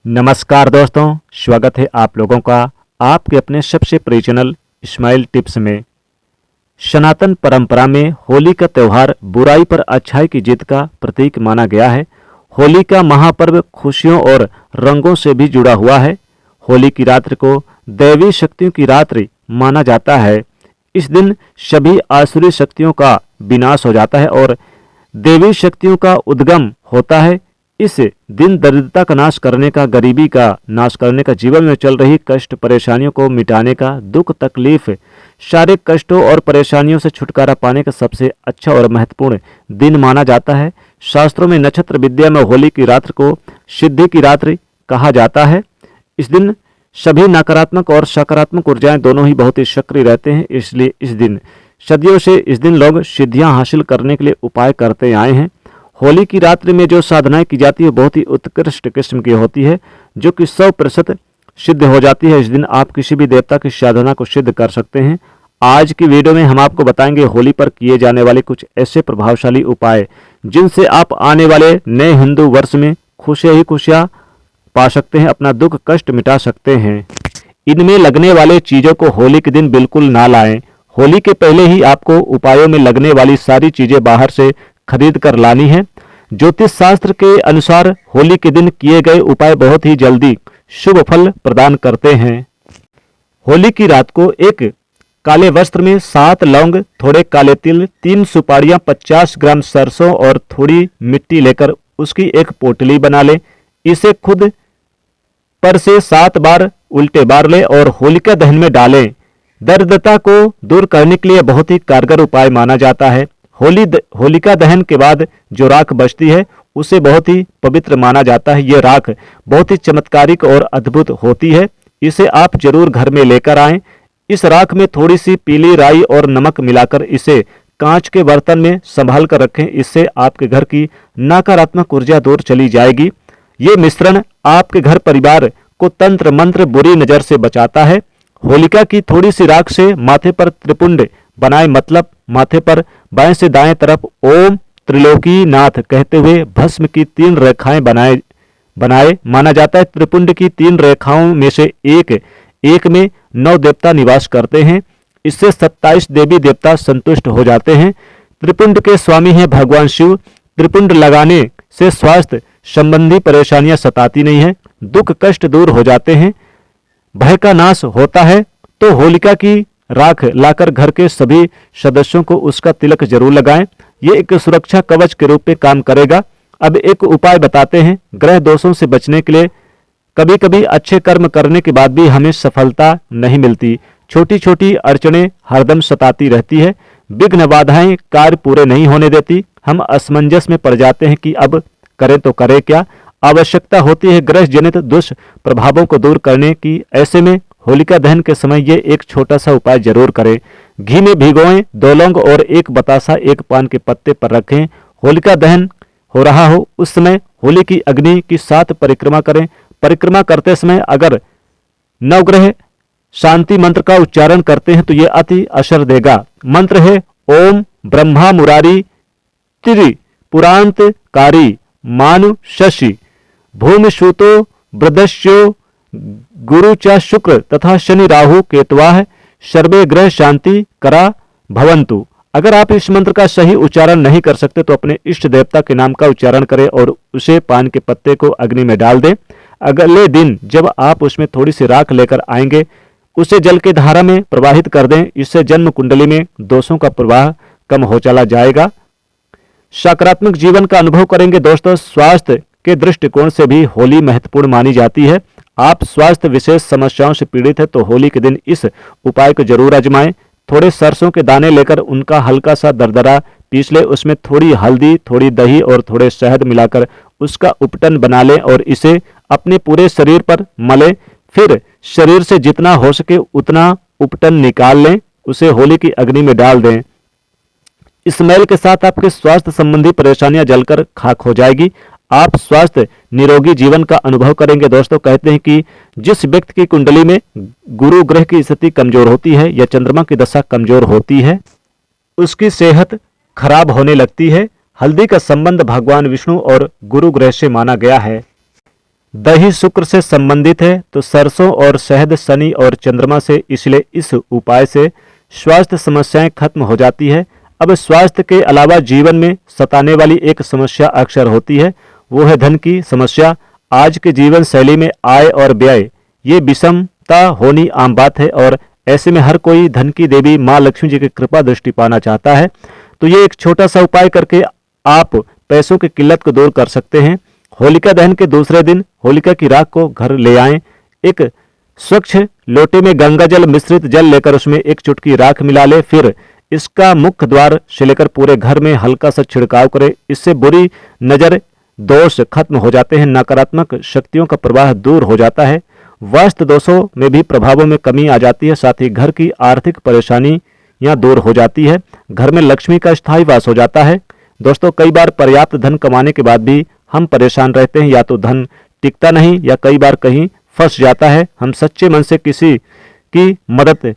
नमस्कार दोस्तों, स्वागत है आप लोगों का आपके अपने सबसे प्रिय चैनल इस्माइल टिप्स में। सनातन परंपरा में होली का त्यौहार बुराई पर अच्छाई की जीत का प्रतीक माना गया है। होली का महापर्व खुशियों और रंगों से भी जुड़ा हुआ है। होली की रात्रि को दैवी शक्तियों की रात्रि माना जाता है। इस दिन सभी आसुरी शक्तियों का विनाश हो जाता है और देवी शक्तियों का उद्गम होता है। इस दिन दरिद्रता का नाश करने का, गरीबी का नाश करने का, जीवन में चल रही कष्ट परेशानियों को मिटाने का, दुख तकलीफ शारीरिक कष्टों और परेशानियों से छुटकारा पाने का सबसे अच्छा और महत्वपूर्ण दिन माना जाता है। शास्त्रों में नक्षत्र विद्या में होली की रात्रि को सिद्धि की रात्रि कहा जाता है। इस दिन सभी नकारात्मक और सकारात्मक ऊर्जाएं दोनों ही बहुत ही सक्रिय रहते हैं। इसलिए इस दिन सदियों से इस दिन लोग सिद्धियां हासिल करने के लिए उपाय करते आए हैं। होली की रात्रि में जो साधनाएं की जाती है बहुत ही उत्कृष्ट किस्म की होती है, जो कि 100% सिद्ध हो जाती है। इस दिन आप किसी भी देवता की साधना को सिद्ध कर सकते हैं। आज की वीडियो में हम आपको बताएंगे होली पर किए जाने वाले कुछ ऐसे प्रभावशाली उपाय जिनसे आप आने वाले नए हिंदू वर्ष में खुशियां ही खुशियां पा सकते हैं, अपना दुख कष्ट मिटा सकते हैं। इनमें लगने वाले चीजों को होली के दिन बिल्कुल ना लाएं। होली के पहले ही आपको उपायों में लगने वाली सारी चीजें बाहर से खरीद कर लानी है। ज्योतिष शास्त्र के अनुसार होली के दिन किए गए उपाय बहुत ही जल्दी शुभ फल प्रदान करते हैं। होली की रात को एक काले वस्त्र में 7 लौंग, थोड़े काले तिल, 3 सुपारियां, 50 ग्राम सरसों और थोड़ी मिट्टी लेकर उसकी एक पोटली बना ले। इसे खुद पर से 7 बार उल्टे बार ले और होलिका दहन में डालें। दरिद्रता को दूर करने के लिए बहुत ही कारगर उपाय माना जाता है। होलिका दहन के बाद जो राख बचती है उसे बहुत ही पवित्र माना जाता है। ये राख बहुत ही चमत्कारिक और अद्भुत होती है। इसे आप जरूर घर में लेकर आएं। इस राख में थोड़ी सी पीली राई और नमक मिलाकर इसे कांच के बर्तन में संभाल कर रखें। इससे आपके घर की नकारात्मक ऊर्जा दूर चली जाएगी। ये मिश्रण आपके घर परिवार को तंत्र मंत्र बुरी नजर से बचाता है। होलिका की थोड़ी सी राख से माथे पर त्रिपुंड बनाए, मतलब माथे पर बाएं से दाएं तरफ ओम त्रिलोकी नाथ कहते हुए भस्म की 3 रेखाएं बनाए माना जाता है। त्रिपुंड की 3 रेखाओं में से एक में 9 देवता निवास करते हैं। इससे 27 देवी देवता संतुष्ट हो जाते हैं। त्रिपुंड के स्वामी हैं भगवान शिव। त्रिपुंड लगाने से स्वास्थ्य संबंधी परेशानियां सताती नहीं है, दुख कष्ट दूर हो जाते हैं, भय का नाश होता है। तो होलिका की राख लाकर घर के सभी सदस्यों को उसका तिलक जरूर लगाएं। ये एक सुरक्षा कवच के रूप में काम करेगा। अब एक उपाय बताते हैं ग्रह दोषों से बचने के लिए। कभी कभी अच्छे कर्म करने के बाद भी हमें सफलता नहीं मिलती। छोटी छोटी अड़चनें हरदम सताती रहती है। विघ्न बाधाएं कार्य पूरे नहीं होने देती। हम असमंजस में पड़ जाते हैं कि अब करें तो करें क्या। आवश्यकता होती है ग्रह जनित दुष्प्रभावों को दूर करने की। ऐसे में होलिका दहन के समय ये एक छोटा सा उपाय जरूर करें। घी में भिगोएं, 2 लौंग और 1 बतासा 1 पान के पत्ते पर रखें। होलिका दहन हो रहा हो उस समय होली की अग्नि की 7 परिक्रमा करें। परिक्रमा करते समय अगर नवग्रह शांति मंत्र का उच्चारण करते हैं तो ये अति असर देगा। मंत्र है ओम ब्रह्मा मुरारी त्रिपुरांतकारी मानु शशि भूमि सूतो ब्रदस्यो गुरु च शुक्र तथा शनि राहु केतवाह सर्वे ग्रह शांति करा भवंतु। अगर आप इस मंत्र का सही उच्चारण नहीं कर सकते तो अपने इष्ट देवता के नाम का उच्चारण करें और उसे पान के पत्ते को अग्नि में डाल दें। अगले दिन जब आप उसमें थोड़ी सी राख लेकर आएंगे उसे जल के धारा में प्रवाहित कर दें। इससे जन्म कुंडली में दोषों का प्रवाह कम हो चला जाएगा। सकारात्मक जीवन का अनुभव करेंगे। दोस्तों, स्वास्थ्य के दृष्टिकोण से भी होली महत्वपूर्ण मानी जाती है। आप स्वास्थ्य विशेष समस्याओं से पीड़ित है तो होली के दिन इस उपाय को जरूर आजमाएं। थोड़े सरसों के दाने लेकर उनका हल्का सा दरदरा पीस ले, उसमें थोड़ी हल्दी, थोड़ी दही और थोड़े शहद मिलाकर उसका उपटन बना लें और इसे अपने पूरे शरीर पर मलें। फिर शरीर से जितना हो सके उतना उपटन निकाल लें, उसे होली की अग्नि में डाल दें। स्मेल के साथ आपके स्वास्थ्य संबंधी परेशानियां जलकर खाक हो जाएगी। आप स्वस्थ निरोगी जीवन का अनुभव करेंगे। दोस्तों, कहते हैं कि जिस व्यक्ति की कुंडली में गुरु ग्रह की स्थिति कमजोर होती है या चंद्रमा की दशा कमजोर होती है उसकी सेहत खराब होने लगती है। हल्दी का संबंध भगवान विष्णु और गुरु ग्रह से माना गया है। दही शुक्र से संबंधित है तो सरसों और शहद शनि और चंद्रमा से, इसलिए इस उपाय से स्वास्थ्य समस्याएं खत्म हो जाती है। अब स्वास्थ्य के अलावा जीवन में सताने वाली एक समस्या अक्सर होती है, वो है धन की समस्या। आज के जीवन शैली में आय और व्यय ये विषमता होनी आम बात है और ऐसे में हर कोई धन की देवी माँ लक्ष्मी जी की कृपा दृष्टि पाना चाहता है। तो ये एक छोटा सा उपाय करके आप पैसों की किल्लत को दूर कर सकते हैं। होलिका दहन के दूसरे दिन होलिका की राख को घर ले आएं। एक स्वच्छ लोटे में गंगा जल मिश्रित जल लेकर उसमें एक चुटकी राख मिला ले, फिर इसका मुख्य द्वार से लेकर पूरे घर में हल्का सा छिड़काव करें। इससे बुरी नजर दोष खत्म हो जाते हैं, नकारात्मक शक्तियों का प्रवाह दूर हो जाता है, वास्तु दोषों में भी प्रभावों में कमी आ जाती है, साथ ही घर की आर्थिक परेशानियां दूर हो जाती है, घर में लक्ष्मी का स्थायी वास हो जाता है। दोस्तों, कई बार पर्याप्त धन कमाने के बाद भी हम परेशान रहते हैं, या तो धन टिकता नहीं या कई बार कहीं फंस जाता है। हम सच्चे मन से किसी की मदद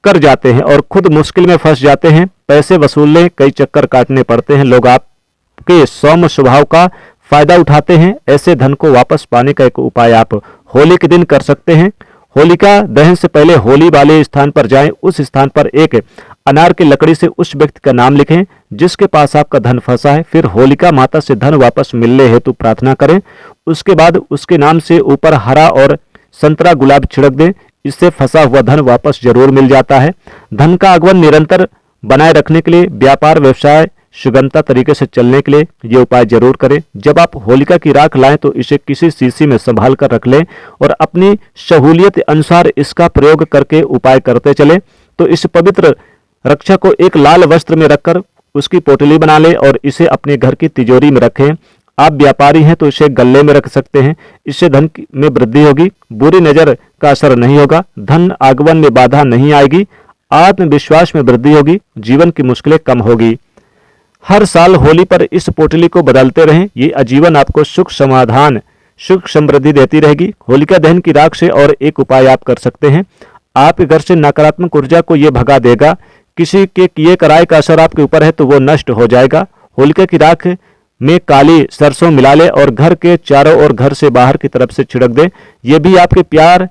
कर जाते हैं और खुद मुश्किल में फंस जाते हैं, पैसे वसूलने कई चक्कर काटने पड़ते हैं। लोग आपके सौम्य स्वभाव का फायदा उठाते हैं। ऐसे धन को वापस पाने का एक उपाय आप होली के दिन कर सकते हैं। होलिका दहन से पहले होली वाले स्थान पर जाएं, उस स्थान पर एक अनार की लकड़ी से उस व्यक्ति का नाम लिखें जिसके पास आपका धन फंसा है, फिर होलिका माता से धन वापस मिलने हेतु प्रार्थना करें। उसके बाद उसके नाम से ऊपर हरा और संतरा गुलाब छिड़क दें, इससे फंसा हुआ धन वापस जरूर मिल जाता है। धन का आगमन निरंतर बनाए रखने के लिए, व्यापार व्यवसाय सुगमता तरीके से चलने के लिए ये उपाय जरूर करें। जब आप होलिका की राख लाएं तो इसे किसी शीशी में संभाल कर रख लें और अपनी सहूलियत अनुसार इसका प्रयोग करके उपाय करते चलें। तो इस पवित्र रक्षा को एक लाल वस्त्र में रखकर उसकी पोटली बना लें और इसे अपने घर की तिजोरी में रखें। आप व्यापारी हैं तो इसे गले में रख सकते हैं, इससे धन में वृद्धि होगी, बुरी नजर का असर नहीं होगा, धन आगमन में बाधा नहीं आएगी, आत्मविश्वास में वृद्धि होगी, जीवन की मुश्किलें कम होगी। हर साल होली पर इस पोटली को बदलते रहें, ये आजीवन आपको सुख समाधान सुख समृद्धि देती रहेगी। होलिका दहन की राख से और एक उपाय आप कर सकते हैं, आपके घर से नकारात्मक ऊर्जा को ये भगा देगा। किसी के किए कराए का असर आपके ऊपर है तो वो नष्ट हो जाएगा। होलिका की राख में काली सरसों मिला ले और घर के चारों ओर घर से बाहर की तरफ से छिड़क दे। ये भी आपके प्यार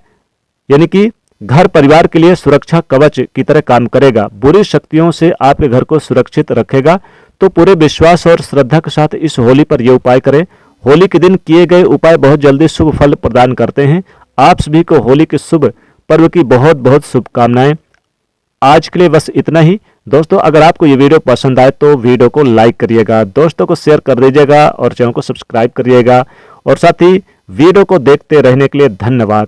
यानी कि घर परिवार के लिए सुरक्षा कवच की तरह काम करेगा, बुरी शक्तियों से आपके घर को सुरक्षित रखेगा। तो पूरे विश्वास और श्रद्धा के साथ इस होली पर यह उपाय करें। होली के दिन किए गए उपाय बहुत जल्दी शुभ फल प्रदान करते हैं। आप सभी को होली के शुभ पर्व की बहुत बहुत शुभकामनाएं। आज के लिए बस इतना ही। दोस्तों, अगर आपको ये वीडियो पसंद आए तो वीडियो को लाइक करिएगा, दोस्तों को शेयर कर दीजिएगा और चैनल को सब्सक्राइब करिएगा और साथ ही वीडियो को देखते रहने के लिए धन्यवाद।